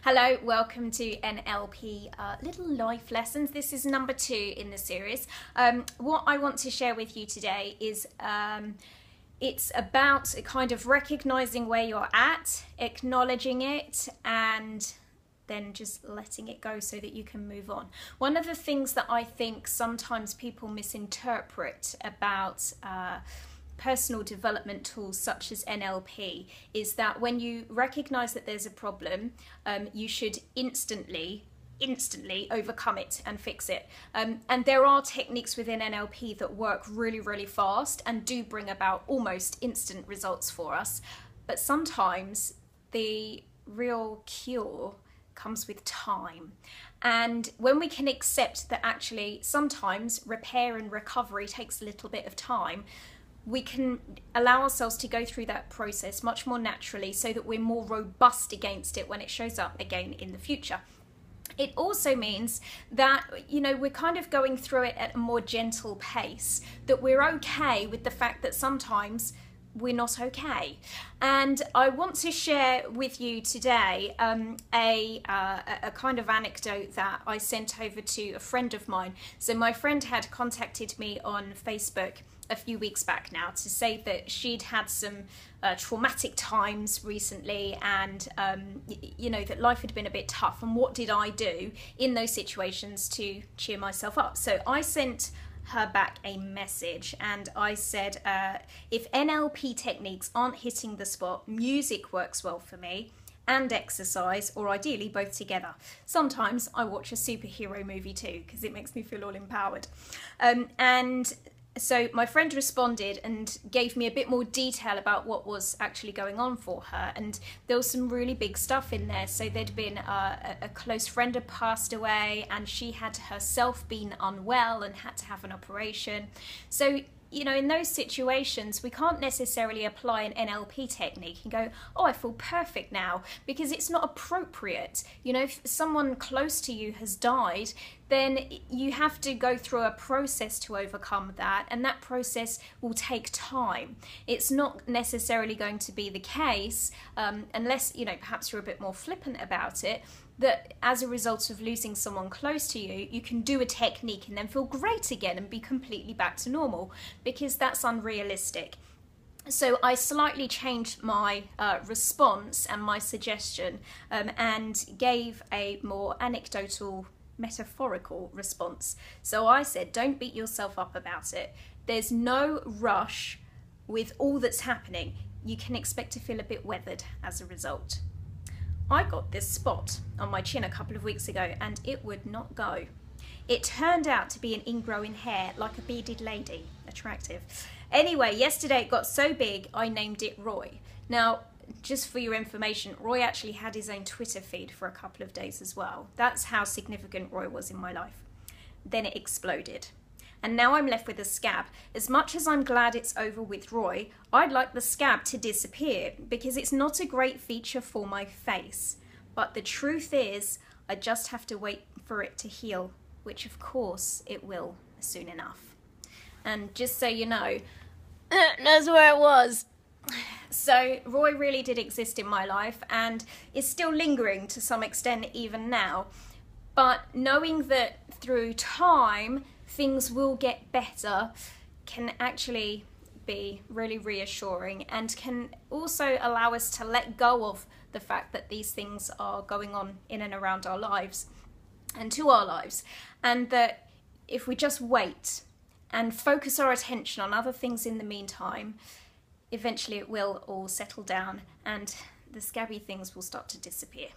Hello, welcome to NLP Little Life Lessons. This is number 2 in the series. What I want to share with you today is it's about kind of recognizing where you're at, acknowledging it, and then just letting it go so that you can move on. One of the things that I think sometimes people misinterpret about personal development tools such as NLP is that when you recognize that there's a problem, you should instantly overcome it and fix it. And there are techniques within NLP that work really fast and do bring about almost instant results for us. But sometimes the real cure comes with time. And when we can accept that actually sometimes repair and recovery takes a little bit of time, we can allow ourselves to go through that process much more naturally so that we're more robust against it when it shows up again in the future. It also means that, we're kind of going through it at a more gentle pace, that we're okay with the fact that sometimes we're not okay. And I want to share with you today a kind of anecdote that I sent over to a friend of mine. So my friend had contacted me on Facebook a few weeks back now to say that she'd had some traumatic times recently, and that life had been a bit tough, and what did I do in those situations to cheer myself up. So I sent her back a message and I said, if NLP techniques aren't hitting the spot, music works well for me, and exercise, or ideally both together. Sometimes I watch a superhero movie too because it makes me feel all empowered. And so my friend responded and gave me a bit more detail about what was actually going on for her, and there was some really big stuff in there. So there'd been a close friend had passed away, and she had herself been unwell and had to have an operation. So in those situations, we can't necessarily apply an NLP technique and go, oh, I feel perfect now, because it's not appropriate. If someone close to you has died, then you have to go through a process to overcome that, and that process will take time. It's not necessarily going to be the case, unless, perhaps you're a bit more flippant about it, that as a result of losing someone close to you, you can do a technique and then feel great again and be completely back to normal, because that's unrealistic. So I slightly changed my response and my suggestion, and gave a more anecdotal, metaphorical response. So I said, don't beat yourself up about it. There's no rush with all that's happening. You can expect to feel a bit weathered as a result. I got this spot on my chin a couple of weeks ago and it would not go. It turned out to be an ingrown in hair, like a bearded lady. Attractive. Anyway, yesterday it got so big I named it Roy. Now, just for your information, Roy actually had his own Twitter feed for a couple of days as well. That's how significant Roy was in my life. Then it exploded. And now I'm left with a scab. As much as I'm glad it's over with Roy, I'd like the scab to disappear because it's not a great feature for my face. But the truth is, I just have to wait for it to heal, which of course it will soon enough. And just so you know, that's where it was. So Roy really did exist in my life and is still lingering to some extent even now. But knowing that through time, things will get better can actually be really reassuring, and can also allow us to let go of the fact that these things are going on in and around our lives and to our lives, and that if we just wait and focus our attention on other things in the meantime, eventually it will all settle down and the scabby things will start to disappear.